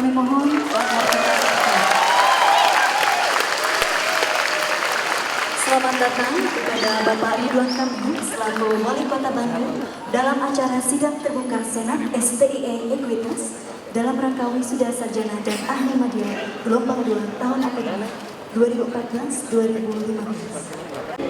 Kami mohon selamat datang kepada Bapak Ridwan Kamil selaku Wali Kota Bandung dalam acara sidang terbuka Senat STIE Ekuitas dalam rangka wisuda sarjana dan ahli media gelombang 2 tahun akademik 2014-2015.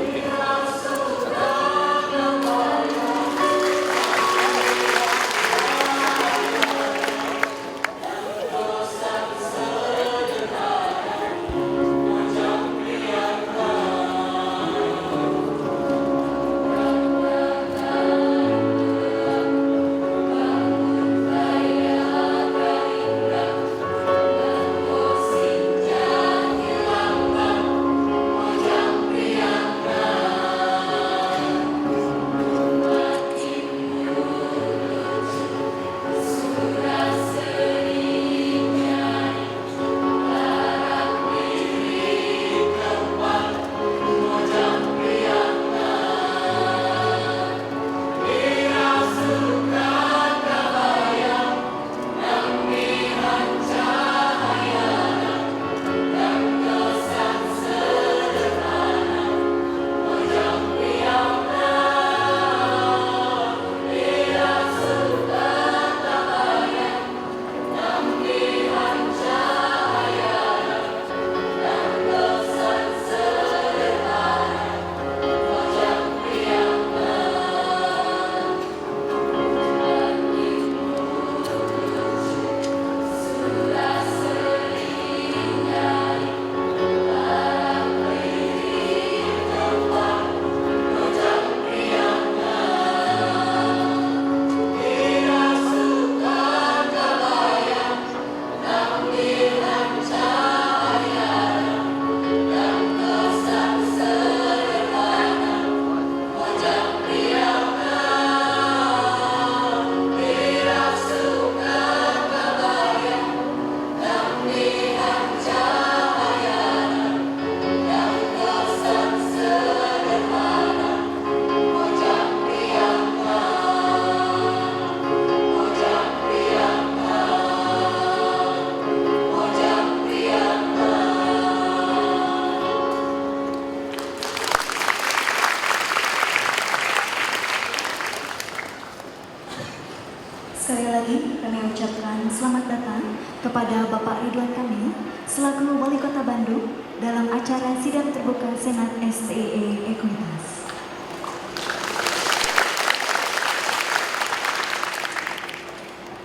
Sekali lagi kami ucapkan selamat datang kepada Bapak Ridwan Kamil selaku Wali Kota Bandung dalam acara sidang terbuka Senat STIE Ekuitas.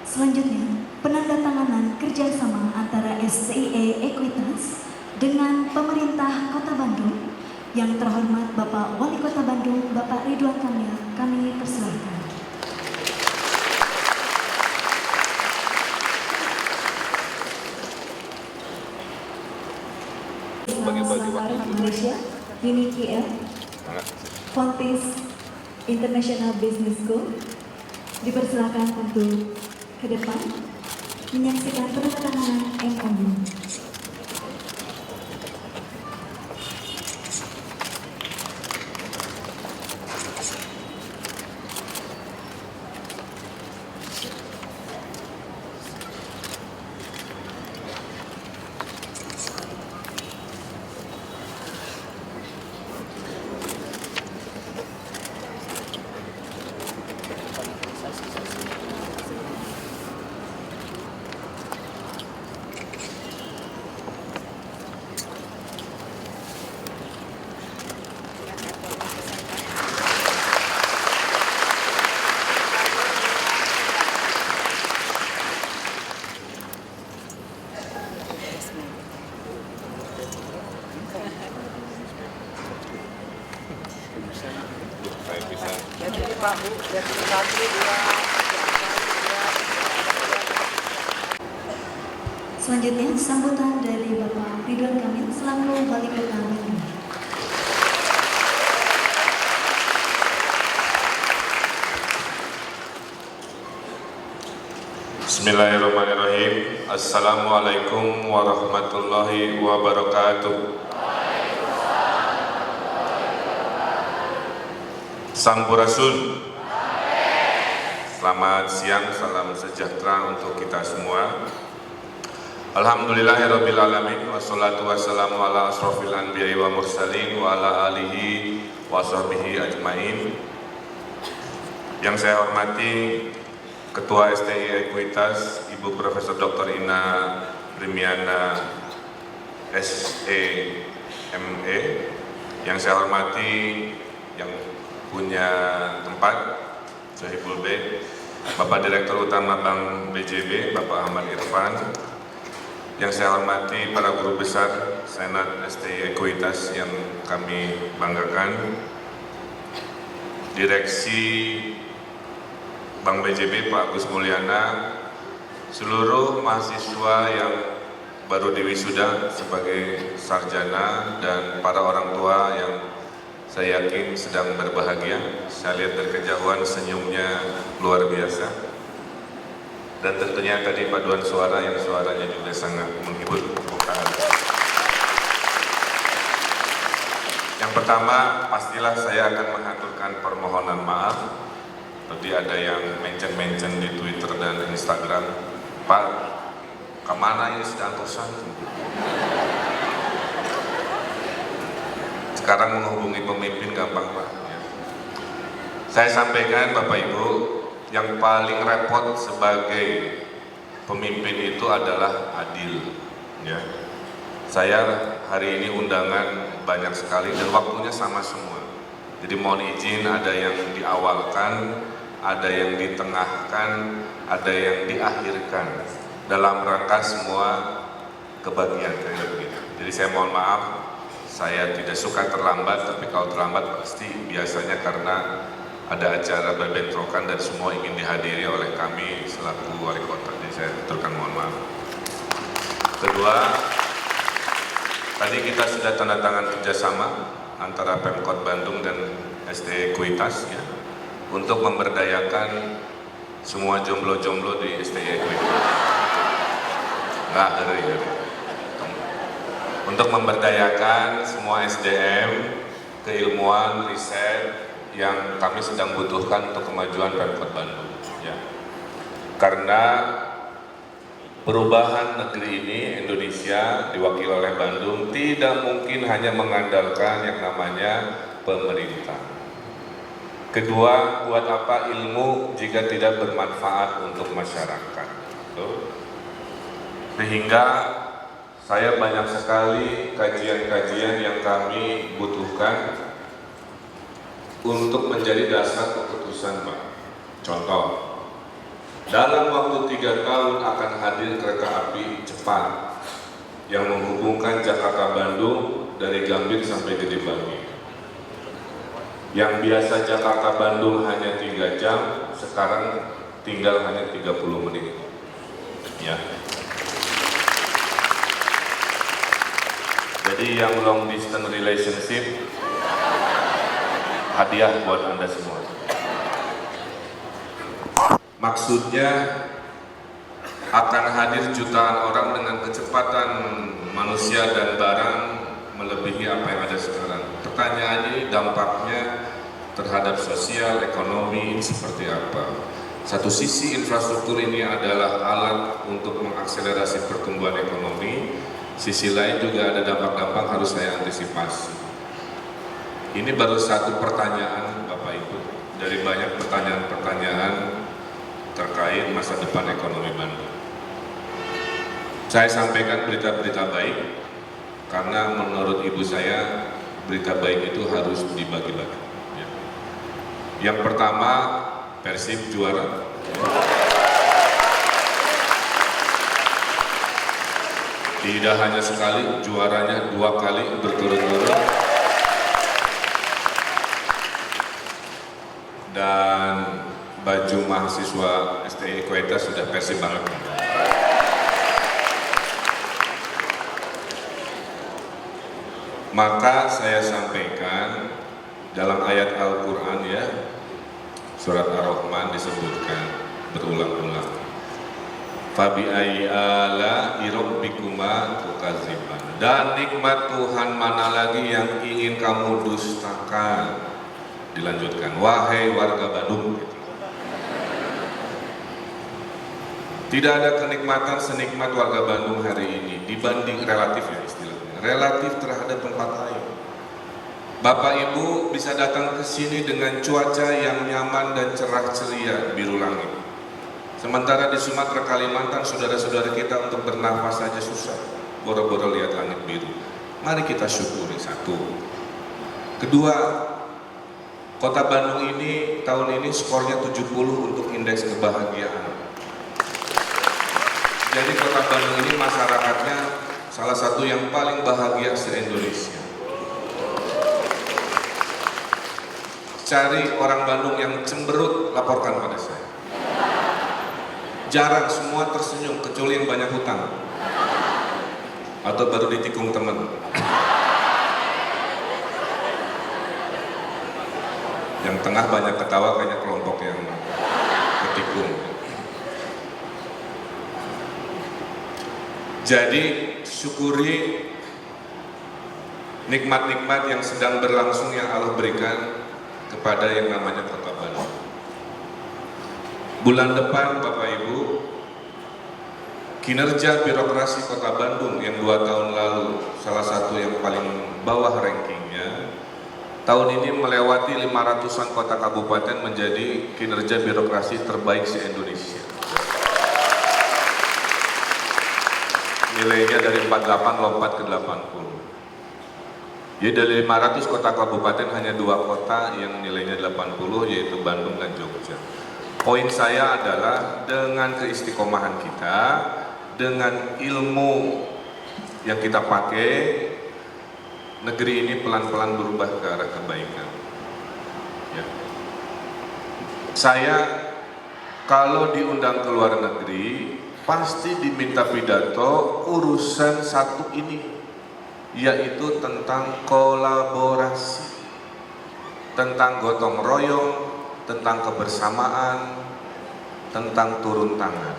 Selanjutnya, penandatanganan kerjasama antara STIE Ekuitas dengan pemerintah Kota Bandung. Yang terhormat Bapak Wali Kota Bandung, Bapak Ridwan Kamil, kami persilahkan. Bagi-bagi waktu Malaysia, UNIKL, Fontis International Business School, dipersilakan untuk ke depan menyaksikan penandatanganan MOU. Selanjutnya, sambutan dari Bapak Ridwan Kamil selaku Wali Kota Bandung. Bismillahirrahmanirrahim. Assalamualaikum warahmatullahi wabarakatuh. Sampurasun. Selamat siang, salam sejahtera untuk kita semua. Alhamdulillahirabbil alamin wassalatu wassalamu ala asrofil anbiya'i wa mursalin wa ala alihi wa sahbihi ajmain. Yang saya hormati Ketua STI Ekuitas Ibu Profesor Dr. Ina Primiana SEME. Yang saya hormati yang punya tempat Sohibul B, Bapak Direktur Utama Bank BJB Bapak Ahmad Irfan. Yang saya hormati para guru besar Senat STI Ekuitas yang kami banggakan, Direksi Bank BJB Pak Agus Mulyana, seluruh mahasiswa yang baru diwisuda sebagai sarjana, dan para orang tua yang saya yakin sedang berbahagia. Saya lihat dari kejauhan senyumnya luar biasa. Dan tentunya tadi paduan suara yang suaranya juga sangat menghibur. Yang pertama, pastilah saya akan mengaturkan permohonan maaf. Tadi ada yang mention di Twitter dan Instagram, Pak, kemana ini sedang urusan? Sekarang menghubungi pemimpin gampang, Pak. Saya sampaikan Bapak Ibu, yang paling repot sebagai pemimpin itu adalah adil. Ya. Saya hari ini undangan banyak sekali dan waktunya sama semua. Jadi mohon izin, ada yang diawalkan, ada yang ditengahkan, ada yang diakhirkan dalam rangka semua kebagian kayak begitu. Jadi saya mohon maaf, saya tidak suka terlambat, tapi kalau terlambat pasti biasanya karena ada acara berbentrokan dan semua ingin dihadiri oleh kami selaku wali kota. Jadi saya aturkan mohon maaf. Kedua, tadi kita sudah tanda tangan kerjasama antara Pemkot Bandung dan STI Ekuitas ya, untuk memberdayakan semua jomblo-jomblo di STI Ekuitas. Untuk memberdayakan semua SDM, keilmuan, riset yang kami sedang butuhkan untuk kemajuan Pemkot Bandung. Ya. Karena perubahan negeri ini, Indonesia diwakili oleh Bandung, tidak mungkin hanya mengandalkan yang namanya pemerintah. Kedua, buat apa ilmu jika tidak bermanfaat untuk masyarakat? Sehingga saya banyak sekali kajian-kajian yang kami butuhkan untuk menjadi dasar keputusan, Pak. Contoh, dalam waktu 3 tahun akan hadir kereta api cepat yang menghubungkan Jakarta Bandung dari Gambir sampai Gede Bage. Yang biasa Jakarta Bandung hanya 3 jam, sekarang tinggal hanya 30 menit. Ya. Jadi yang long distance relationship, hadiah buat Anda semua. Maksudnya akan hadir jutaan orang dengan kecepatan manusia dan barang melebihi apa yang ada sekarang. Pertanyaannya, dampaknya terhadap sosial, ekonomi seperti apa? Satu sisi infrastruktur ini adalah alat untuk mengakselerasi pertumbuhan ekonomi, sisi lain juga ada dampak-dampak harus saya antisipasi. Ini baru satu pertanyaan Bapak Ibu dari banyak pertanyaan-pertanyaan terkait masa depan ekonomi Bandung. Saya sampaikan berita-berita baik karena menurut ibu saya berita baik itu harus dibagi-bagi. Ya. Yang pertama, Persib juara. Tidak hanya sekali, juaranya 2 kali berturut-turut. Dan baju mahasiswa STI Ekuitas sudah Persib banget. Maka saya sampaikan dalam ayat Al-Quran ya, surat Ar-Rahman disebutkan berulang-ulang, Fabi ayyi ala'i rabbikuma tukadziban. Dan nikmat Tuhan mana lagi yang ingin kamu dustakan? Dilanjutkan, wahai warga Bandung. Tidak ada kenikmatan senikmat warga Bandung hari ini dibanding relatif ya istilahnya, relatif terhadap tempat lain. Bapak Ibu bisa datang ke sini dengan cuaca yang nyaman dan cerah ceria biru langit. Sementara di Sumatera Kalimantan saudara-saudara kita untuk bernafas saja susah, boro-boro lihat langit biru. Mari kita syukuri satu. Kedua, Kota Bandung ini tahun ini skornya 70 untuk indeks kebahagiaan. Jadi Kota Bandung ini masyarakatnya salah satu yang paling bahagia se-Indonesia. Cari orang Bandung yang cemberut, laporkan pada saya. Jarang, semua tersenyum kecuali yang banyak hutang atau baru ditikung teman. Yang tengah banyak ketawa kayaknya kelompok yang ketikung. Jadi syukuri nikmat-nikmat yang sedang berlangsung yang Allah berikan kepada yang namanya Kota Bandung. Bulan depan Bapak Ibu, kinerja birokrasi Kota Bandung yang 2 tahun lalu salah satu yang paling bawah rankingnya, tahun ini melewati 500-an kota kabupaten menjadi kinerja birokrasi terbaik se-Indonesia. Nilainya dari 48 lompat ke 80. Jadi dari 500 kota kabupaten hanya 2 kota yang nilainya 80, yaitu Bandung dan Jogja. Poin saya adalah dengan keistiqomahan kita, dengan ilmu yang kita pakai, negeri ini pelan-pelan berubah ke arah kebaikan. Ya. Saya kalau diundang ke luar negeri, pasti diminta pidato urusan satu ini, yaitu tentang kolaborasi, tentang gotong royong, tentang kebersamaan, tentang turun tangan.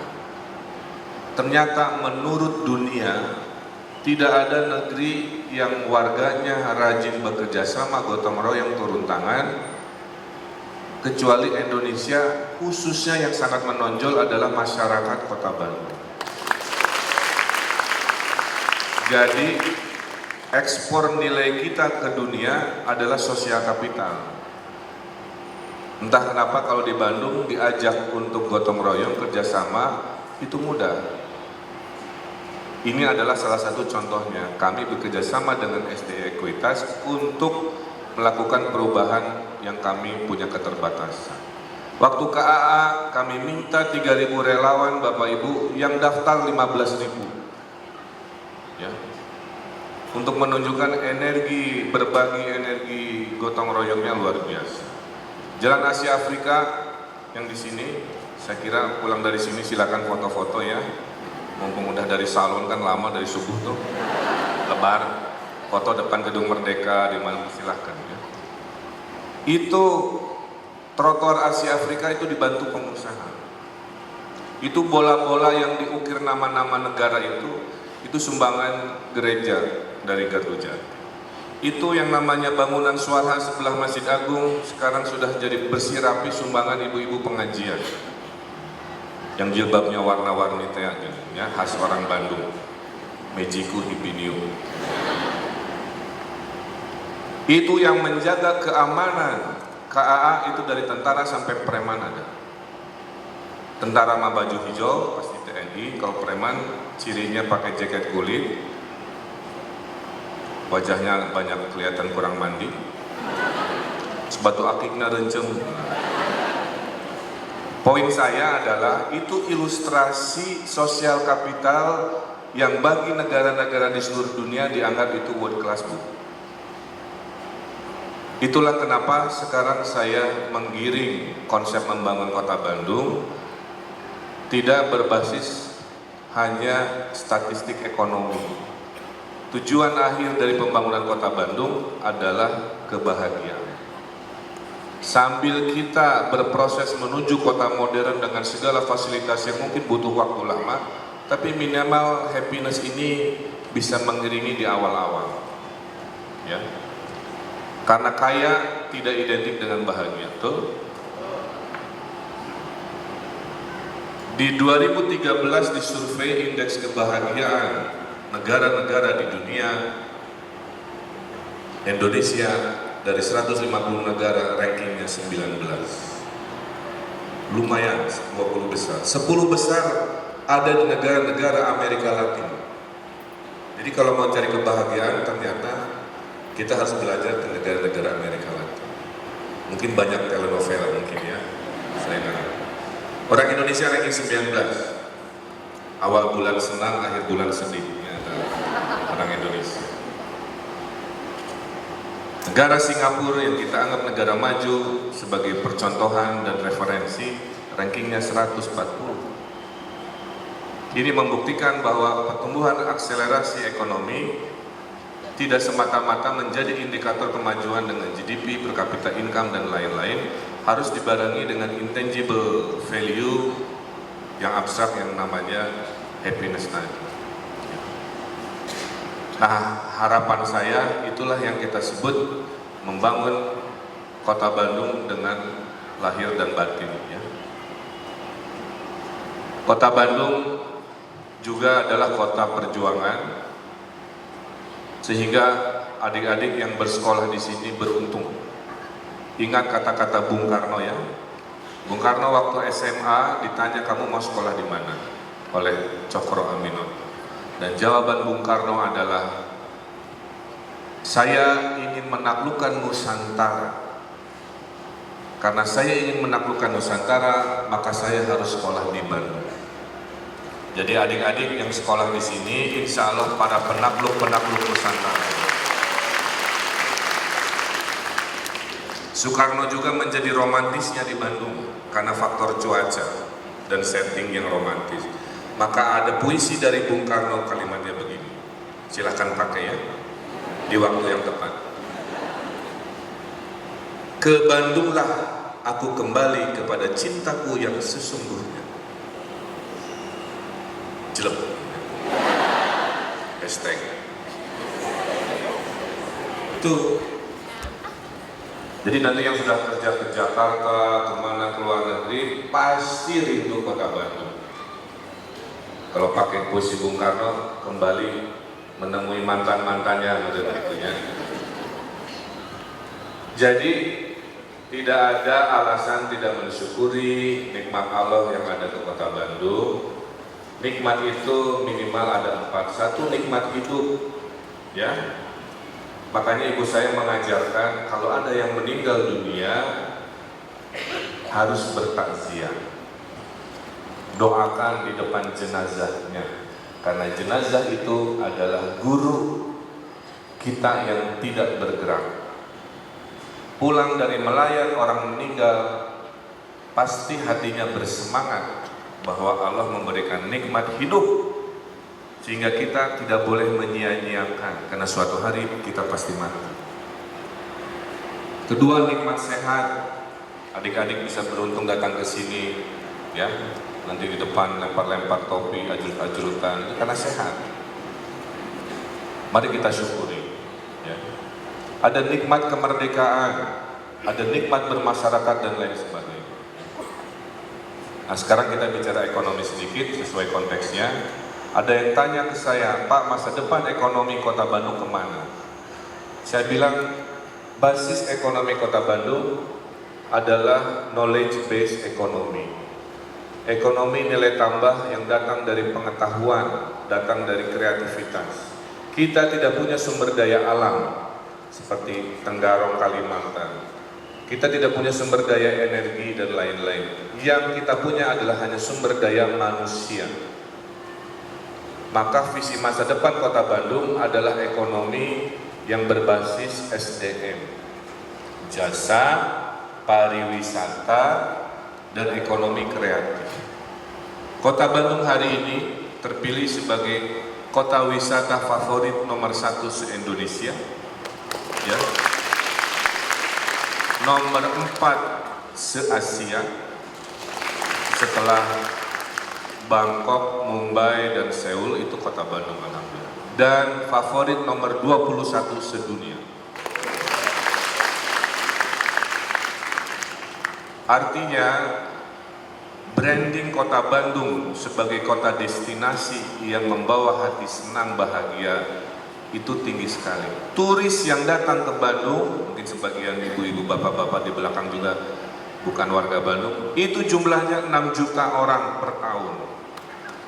Ternyata menurut dunia tidak ada negeri yang warganya rajin bekerja sama, gotong royong, turun tangan, kecuali Indonesia, khususnya yang sangat menonjol adalah masyarakat Kota Bandung. Jadi ekspor nilai kita ke dunia adalah sosial kapital. Entah kenapa kalau di Bandung diajak untuk gotong royong kerjasama itu mudah. Ini adalah salah satu contohnya. Kami bekerjasama dengan SDE Ekuitas untuk melakukan perubahan yang kami punya keterbatasan. Waktu KAA kami minta 3.000 relawan Bapak Ibu, yang daftar 15.000. Ya. Untuk menunjukkan energi, berbagi energi gotong royongnya luar biasa. Jalan Asia Afrika yang di sini, saya kira pulang dari sini silakan foto-foto ya. Mumpung udah dari salon kan lama dari subuh tuh, lebar, foto depan Gedung Merdeka di mana silahkan ya. Itu trotoar Asia Afrika itu dibantu pengusaha. Itu bola-bola yang diukir nama-nama negara itu sumbangan gereja dari Gardu Jati. Itu yang namanya bangunan Suara sebelah Masjid Agung sekarang sudah jadi bersih rapi sumbangan ibu-ibu pengajian yang jilbabnya warna-warni ya, khas orang Bandung, Mejiku Hipiniu. Itu yang menjaga keamanan KAA itu dari tentara sampai preman ada. Tentara mah baju hijau pasti TNI, kalau preman cirinya pakai jaket kulit, wajahnya banyak kelihatan kurang mandi, sepatu akikna rencem. Poin saya adalah itu ilustrasi sosial kapital yang bagi negara-negara di seluruh dunia dianggap itu world class book. Itulah kenapa sekarang saya menggiring konsep membangun Kota Bandung tidak berbasis hanya statistik ekonomi. Tujuan akhir dari pembangunan Kota Bandung adalah kebahagiaan. Sambil kita berproses menuju kota modern dengan segala fasilitas yang mungkin butuh waktu lama, tapi minimal happiness ini bisa mengiringi di awal-awal. Ya. Karena kaya tidak identik dengan bahagia, tuh. Di 2013 di survei indeks kebahagiaan negara-negara di dunia, Indonesia dari 150 negara rankingnya 19. Lumayan, 20 besar. 10 besar ada di negara-negara Amerika Latin. Jadi kalau mau cari kebahagiaan ternyata kita harus belajar ke negara-negara Amerika Latin. Mungkin banyak telenovela mungkin ya, saya nggak. Orang Indonesia ranking 19. Awal bulan senang, akhir bulan sedih. Ya, orang Indonesia. Negara Singapura yang kita anggap negara maju sebagai percontohan dan referensi, rankingnya 140. Ini membuktikan bahwa pertumbuhan akselerasi ekonomi tidak semata-mata menjadi indikator kemajuan dengan GDP, per kapita income, dan lain-lain, harus dibarengi dengan intangible value yang abstrak yang namanya happiness tadi. Nah, harapan saya itulah yang kita sebut membangun Kota Bandung dengan lahir dan batin. Ya. Kota Bandung juga adalah kota perjuangan, sehingga adik-adik yang bersekolah di sini beruntung. Ingat kata-kata Bung Karno ya. Bung Karno waktu SMA ditanya kamu mau sekolah di mana oleh Cokro Aminoto. Dan jawaban Bung Karno adalah saya ingin menaklukkan Nusantara. Karena saya ingin menaklukkan Nusantara, maka saya harus sekolah di Bandung. Jadi adik-adik yang sekolah di sini, insya Allah para penakluk-penakluk Nusantara. Soekarno juga menjadi romantisnya di Bandung karena faktor cuaca dan setting yang romantis. Maka ada puisi dari Bung Karno, kalimatnya begini. Silahkan pakai ya, di waktu yang tepat. Ke Bandunglah aku kembali kepada cintaku yang sesungguhnya. Jelek. Hashtag. Itu. Jadi nanti yang sudah kerja ke Jakarta, kemana, ke luar negeri, pasti rindu Kota Bandung. Kalau pakai puisi Bung Karno, kembali menemui mantan-mantannya, macam itu ya. Jadi tidak ada alasan tidak mensyukuri nikmat Allah yang ada di Kota Bandung. Nikmat itu minimal ada 4. Satu, nikmat hidup, ya. Makanya ibu saya mengajarkan kalau ada yang meninggal dunia harus bertakziah. Doakan di depan jenazahnya, karena jenazah itu adalah guru kita yang tidak bergerak. Pulang dari melayat orang meninggal, pasti hatinya bersemangat bahwa Allah memberikan nikmat hidup, sehingga kita tidak boleh menyia-nyiakan, karena suatu hari kita pasti mati. Kedua, nikmat sehat. Adik-adik bisa beruntung datang ke sini, ya. Nanti di depan lempar-lempar topi, ajrut-ajrutan, karena sehat. Mari kita syukuri. Ya. Ada nikmat kemerdekaan, ada nikmat bermasyarakat dan lain sebagainya. Nah, sekarang kita bicara ekonomi sedikit sesuai konteksnya. Ada yang tanya ke saya, Pak, masa depan ekonomi Kota Bandung kemana? Saya bilang, basis ekonomi Kota Bandung adalah knowledge based economy. Ekonomi nilai tambah yang datang dari pengetahuan, datang dari kreativitas. Kita tidak punya sumber daya alam seperti Tenggarong, Kalimantan. Kita tidak punya sumber daya energi dan lain-lain. Yang kita punya adalah hanya sumber daya manusia. Maka visi masa depan Kota Bandung adalah ekonomi yang berbasis SDM, jasa, pariwisata, dan ekonomi kreatif. Kota Bandung hari ini terpilih sebagai kota wisata favorit nomor 1 se-Indonesia, ya. Nomor 4 se-Asia setelah Bangkok, Mumbai, dan Seoul. Itu Kota Bandung, alhamdulillah. Dan favorit nomor 21 sedunia. Artinya branding kota Bandung sebagai kota destinasi yang membawa hati senang bahagia itu tinggi sekali. Turis yang datang ke Bandung, mungkin sebagian ibu-ibu bapak-bapak di belakang juga bukan warga Bandung, itu jumlahnya 6 juta orang per tahun.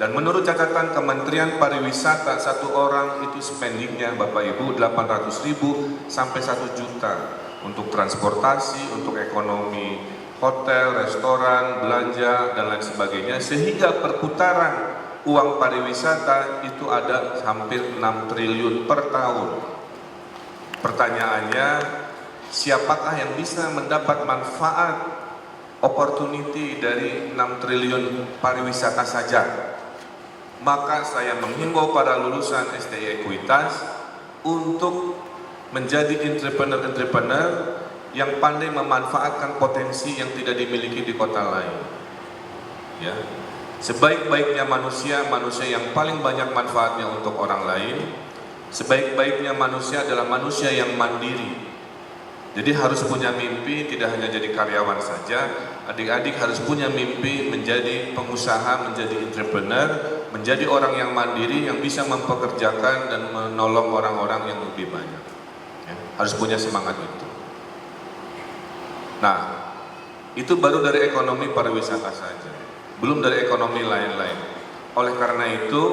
Dan menurut catatan Kementerian Pariwisata, satu orang itu spendingnya Bapak Ibu 800.000 sampai 1 juta untuk transportasi, untuk ekonomi hotel, restoran, belanja, dan lain sebagainya, sehingga perputaran uang pariwisata itu ada hampir 6 triliun per tahun. Pertanyaannya, siapakah yang bisa mendapat manfaat opportunity dari 6 triliun pariwisata saja? Maka saya menghimbau para lulusan STI Ekuitas untuk menjadi entrepreneur-entrepreneur yang pandai memanfaatkan potensi yang tidak dimiliki di kota lain. Ya. Sebaik-baiknya manusia, manusia yang paling banyak manfaatnya untuk orang lain. Sebaik-baiknya manusia adalah manusia yang mandiri. Jadi harus punya mimpi, tidak hanya jadi karyawan saja. Adik-adik harus punya mimpi menjadi pengusaha, menjadi entrepreneur, menjadi orang yang mandiri, yang bisa mempekerjakan dan menolong orang-orang yang lebih banyak. Ya, harus punya semangat itu. Nah, itu baru dari ekonomi pariwisata saja, belum dari ekonomi lain-lain. Oleh karena itu,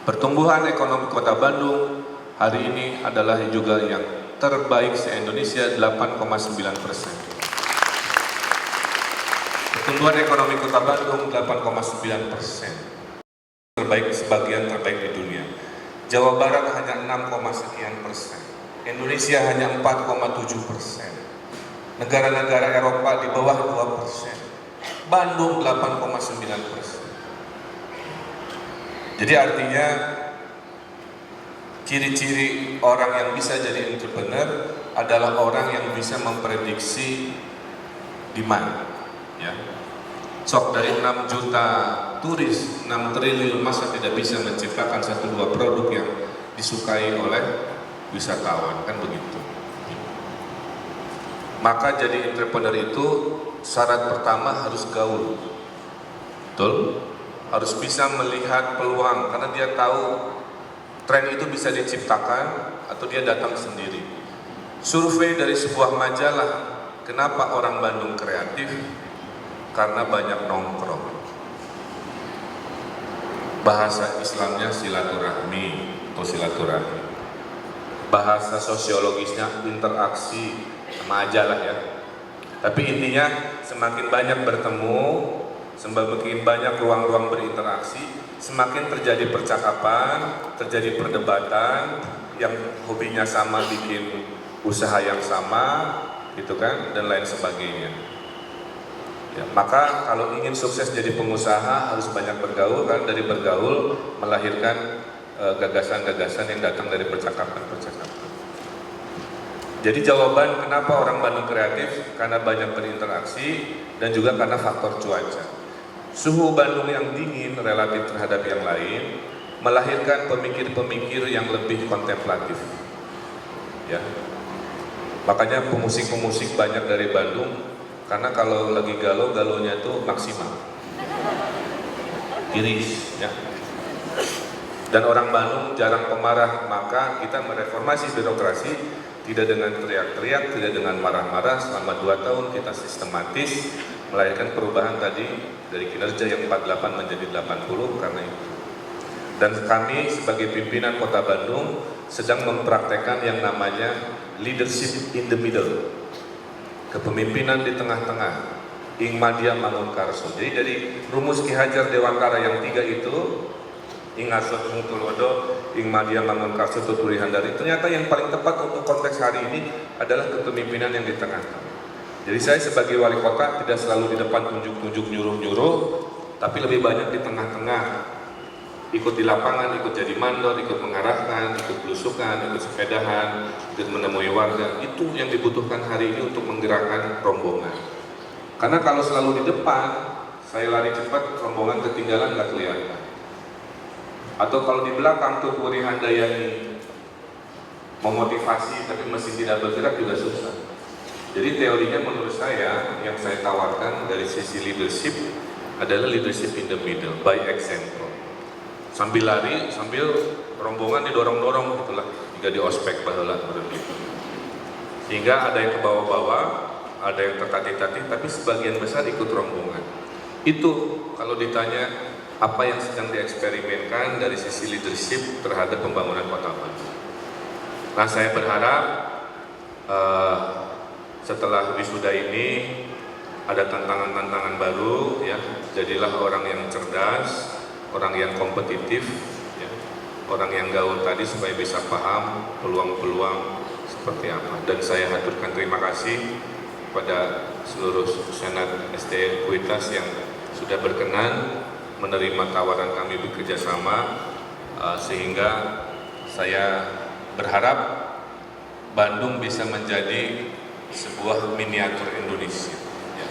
pertumbuhan ekonomi kota Bandung hari ini adalah juga yang terbaik se-Indonesia, 8,9%. Pertumbuhan ekonomi kota Bandung 8,9%. Terbaik, sebagian terbaik di dunia. Jawa Barat hanya 6,sekian%. Indonesia hanya 4,7%. Negara-negara Eropa di bawah 2%. Bandung 8,9%. Jadi artinya ciri-ciri orang yang bisa jadi entrepreneur adalah orang yang bisa memprediksi demand. Ya. Sok dari 6 juta turis, 6 triliun, masa tidak bisa menciptakan 1-2 produk yang disukai oleh wisatawan, kan begitu. Maka jadi entrepreneur itu syarat pertama harus gaul. Betul? Harus bisa melihat peluang, karena dia tahu tren itu bisa diciptakan atau dia datang sendiri. Survei dari sebuah majalah, kenapa orang Bandung kreatif? Karena banyak nongkrong. Bahasa Islamnya silaturahmi atau silaturahmi. Bahasa sosiologisnya interaksi, sama aja lah ya. Tapi intinya semakin banyak bertemu, semakin banyak ruang-ruang berinteraksi, semakin terjadi percakapan, terjadi perdebatan, yang hobinya sama bikin usaha yang sama, gitu kan, dan lain sebagainya. Ya, maka kalau ingin sukses jadi pengusaha harus banyak bergaul, kan, dari bergaul melahirkan gagasan-gagasan yang datang dari percakapan-percakapan. Jadi jawaban kenapa orang Bandung kreatif, karena banyak berinteraksi dan juga karena faktor cuaca. Suhu Bandung yang dingin relatif terhadap yang lain melahirkan pemikir-pemikir yang lebih kontemplatif. Ya. Makanya pemusik-pemusik banyak dari Bandung, karena kalau lagi galau, galonya itu maksimal, iris, ya. Dan orang Bandung jarang pemarah, maka kita mereformasi birokrasi tidak dengan teriak-teriak, tidak dengan marah-marah. Selama 2 tahun kita sistematis melahirkan perubahan tadi dari kinerja yang 48 menjadi 80 karena itu. Dan kami sebagai pimpinan Kota Bandung sedang mempraktekkan yang namanya leadership in the middle, kepemimpinan di tengah-tengah, Ing Madya Mangunkarso. Jadi dari rumus Ki Hajar Dewantara yang 3 itu, Ing Asot Mungtulodo, Ing Madya Mangunkarso, Tuturi Handari, ternyata yang paling tepat untuk konteks hari ini adalah kepemimpinan yang di tengah-tengah. Jadi saya sebagai wali kota tidak selalu di depan tunjuk-tunjuk, nyuruh-nyuruh, tapi lebih banyak di tengah-tengah, ikut di lapangan, ikut jadi mandor, ikut mengarahkan, ikut belusukan, ikut sepedahan, ikut menemui warga. Itu yang dibutuhkan hari ini untuk menggerakkan rombongan. Karena kalau selalu di depan, saya lari cepat, rombongan ketinggalan nggak kelihatan. Atau kalau di belakang tuh Puri Handayani memotivasi tapi mesin tidak bergerak juga susah. Jadi teorinya menurut saya yang saya tawarkan dari sisi leadership adalah leadership in the middle, by example. Sambil lari, sambil rombongan didorong-dorong gitulah, jika di ospek baheula begitu. Sehingga ada yang ke bawah-bawah, ada yang tertatih-tatih, tapi sebagian besar ikut rombongan. Itu kalau ditanya apa yang sedang dieksperimenkan dari sisi leadership terhadap pembangunan Kota Bandung. Nah, saya berharap setelah wisuda ini ada tantangan-tantangan baru, ya. Jadilah orang yang cerdas, orang yang kompetitif, ya. Orang yang gaul tadi supaya bisa paham peluang-peluang seperti apa. Dan saya haturkan terima kasih kepada seluruh Senat STI Ekuitas yang sudah berkenan menerima tawaran kami bekerja sama, sehingga saya berharap Bandung bisa menjadi sebuah miniatur Indonesia, ya.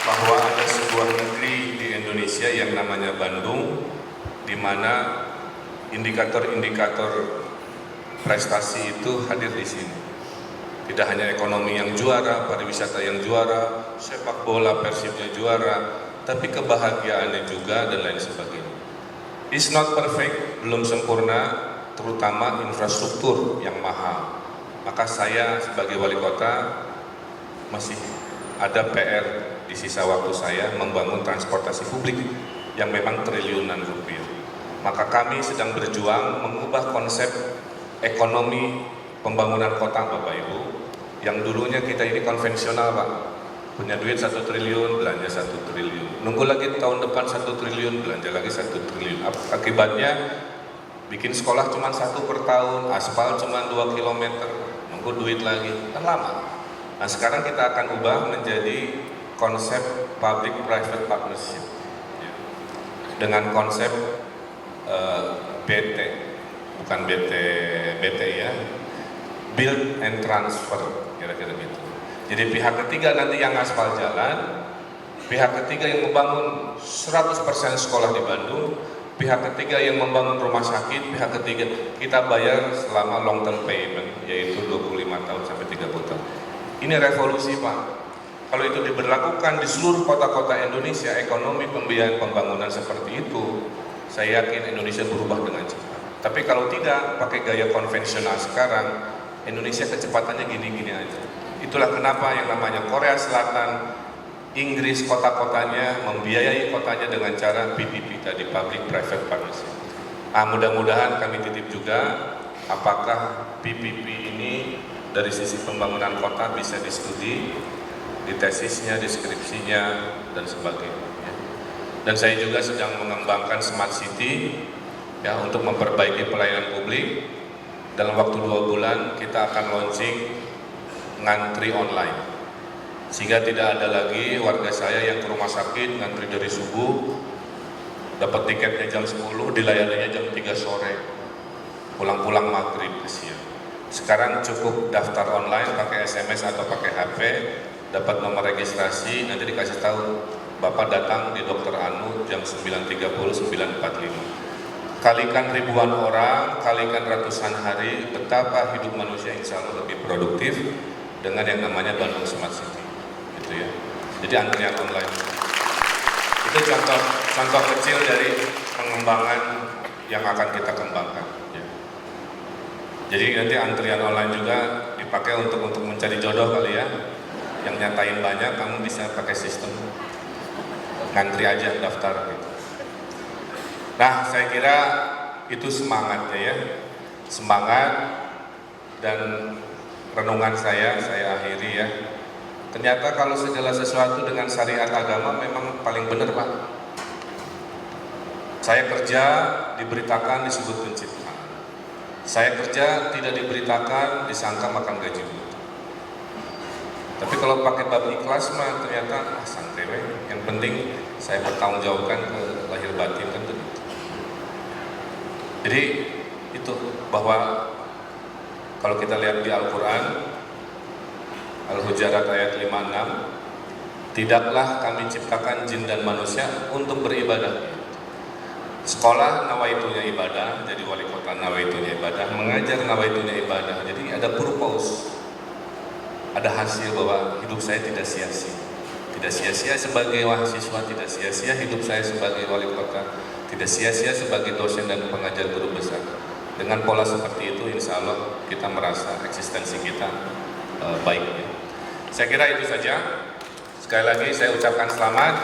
Bahwa ada sebuah negeri di Indonesia yang namanya Bandung, di mana indikator-indikator prestasi itu hadir di sini. Tidak hanya ekonomi yang juara, pariwisata yang juara, sepak bola Persibnya juara, tapi kebahagiaannya juga dan lain sebagainya. It's not perfect, belum sempurna, terutama infrastruktur yang mahal. Maka saya sebagai wali kota masih ada PR di sisa waktu saya membangun transportasi publik yang memang triliunan rupiah. Maka kami sedang berjuang mengubah konsep ekonomi pembangunan kota, Bapak Ibu, yang dulunya kita ini konvensional, Pak, punya duit 1 triliun, belanja 1 triliun, nunggu lagi tahun depan 1 triliun, belanja lagi 1 triliun. Akibatnya bikin sekolah cuma 1 per tahun, aspal cuma 2 km, nunggu duit lagi, kan lama. Nah, sekarang kita akan ubah menjadi konsep public-private partnership, ya. Dengan konsep BT, bukan BT ya, build and transfer, kira-kira gitu. Jadi pihak ketiga nanti yang aspal jalan, pihak ketiga yang membangun 100% sekolah di Bandung, pihak ketiga yang membangun rumah sakit, pihak ketiga kita bayar selama long term payment, yaitu 25 tahun sampai 30 tahun. Ini revolusi, Pak. Kalau itu diberlakukan di seluruh kota-kota Indonesia, ekonomi pembiayaan pembangunan seperti itu, saya yakin Indonesia berubah dengan cepat. Tapi kalau tidak, pakai gaya konvensional sekarang, Indonesia kecepatannya gini-gini aja. Itulah kenapa yang namanya Korea Selatan, Inggris kota-kotanya membiayai kotanya dengan cara PPP tadi, Public Private Partnership. Mudah-mudahan kami titip juga apakah PPP ini dari sisi pembangunan kota bisa diskusi di tesisnya, deskripsinya, dan sebagainya. Dan saya juga sedang mengembangkan Smart City, ya, untuk memperbaiki pelayanan publik. Dalam waktu 2 bulan kita akan launching ngantri online, sehingga tidak ada lagi warga saya yang ke rumah sakit ngantri dari subuh, dapat tiketnya jam 10, dilayaninya jam 3 sore, pulang-pulang maghrib kesian. Sekarang cukup daftar online pakai SMS atau pakai HP, dapat nomor registrasi, nanti dikasih tahu Bapak datang di Dr. Anu jam 9.30, 9.45. Kalikan ribuan orang, kalikan ratusan hari, betapa hidup manusia insya Allah lebih produktif dengan yang namanya Bandung Smart City, gitu ya. Jadi antrian online itu contoh kecil dari pengembangan yang akan kita kembangkan, ya. Jadi nanti antrian online juga dipakai untuk mencari jodoh kali ya. Yang nyatain banyak, kamu bisa pakai sistem ngantri aja, daftar gitu. Nah, saya kira itu semangatnya ya, semangat. Dan renungan saya akhiri ya. Ternyata kalau segala sesuatu dengan syariat agama memang paling benar, Pak. Saya kerja diberitakan disebut penciptaan. Saya kerja tidak diberitakan disangka makan gaji. Tapi kalau pakai bab ikhlas mah ternyata santai we. Yang penting saya bertanggung jawabkan ke lahir batin kan begitu. Jadi itu bahwa kalau kita lihat di Al-Quran Al-Hujarat ayat 56, tidaklah kami ciptakan jin dan manusia untuk beribadah, Sekolah nawaitunya ibadah, jadi wali kota nawaitunya ibadah, mengajar nawaitunya ibadah. Jadi ada purpose, ada hasil bahwa hidup saya tidak sia-sia. Tidak sia-sia sebagai mahasiswa, tidak sia-sia hidup saya sebagai wali kota, tidak sia-sia sebagai dosen dan pengajar guru besar. Dengan pola seperti itu, insya Allah kita merasa eksistensi kita baik. Saya kira itu saja. Sekali lagi saya ucapkan selamat.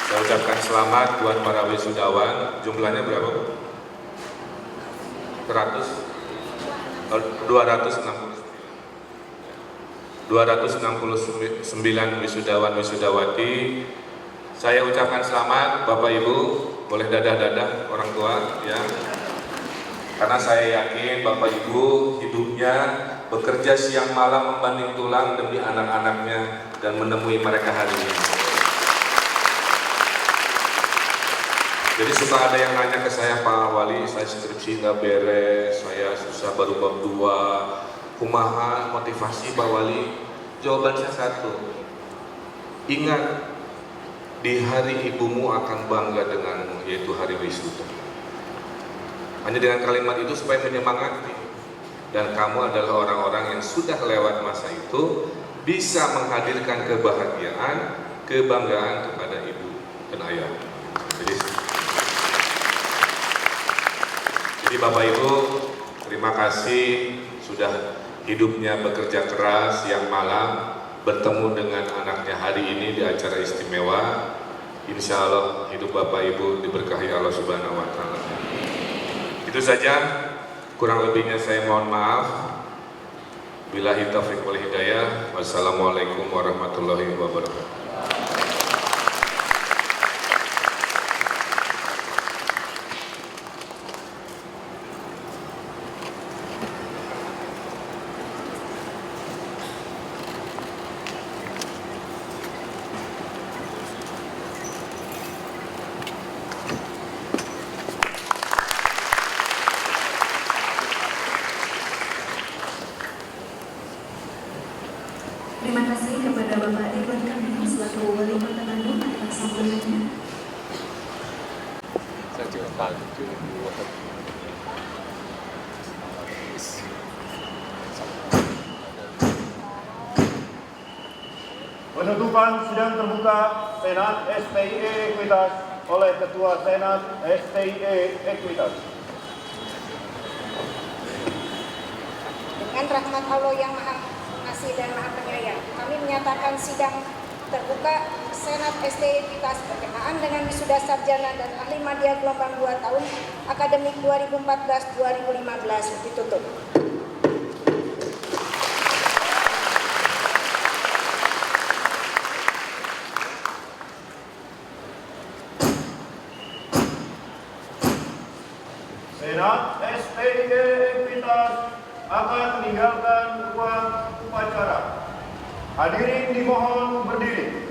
Saya ucapkan selamat buat para wisudawan. Jumlahnya berapa? 269 wisudawan wisudawati. Saya ucapkan selamat Bapak Ibu, boleh dadah-dadah orang tua ya. Karena saya yakin Bapak Ibu hidupnya bekerja siang malam membanting tulang demi anak-anaknya dan menemui mereka hari ini. Jadi suka ada yang nanya ke saya, Pak Wali, saya skripsi nggak beres, saya susah baru bab 2, kumaha motivasi Pak Wali? Jawaban saya satu, ingat di hari ibumu akan bangga denganmu, yaitu hari wisuda. Hanya dengan kalimat itu supaya menyemangati, dan kamu adalah orang-orang yang sudah lewat masa itu, bisa menghadirkan kebahagiaan, kebanggaan kepada ibu dan ayah. Jadi Bapak Ibu, terima kasih sudah hidupnya bekerja keras siang malam, bertemu dengan anaknya hari ini di acara istimewa. Insya Allah hidup Bapak Ibu diberkahi Allah Subhanahu Wa Taala. Itu saja, kurang lebihnya saya mohon maaf. Billahi taufiq wal hidayah. Wassalamualaikum warahmatullahi wabarakatuh. Terima kasih kepada Bapak Ridwan Kamil selaku Wali Kota Bandung atas sambutannya. Penutupan sidang terbuka Senat STIE Ekuitas oleh Ketua Senat STIE Ekuitas. Dengan rahmat Allah yang Maha Pengasih dan Maha Penyayang, kami menyatakan sidang terbuka Senat STIE Ekuitas berkenaan dengan wisuda sarjana dan ahli media gelombang 2 tahun akademik 2014-2015 ditutup. Senat STIE Ekuitas akan meninggalkan ruang upacara. Hadirin dimohon berdiri.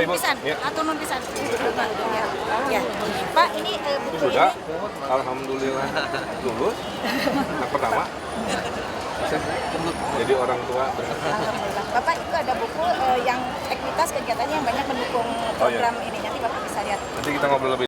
Pisan atau non pisan? Ya. Pak, ini buku Sudah, ini. alhamdulillah lulus. Anak pertama. Jadi orang tua. Alhamdulillah. Bapak itu ada buku yang aktivitas kegiatannya yang banyak mendukung program ini. Nanti Bapak bisa lihat. Nanti kita ngobrol lebih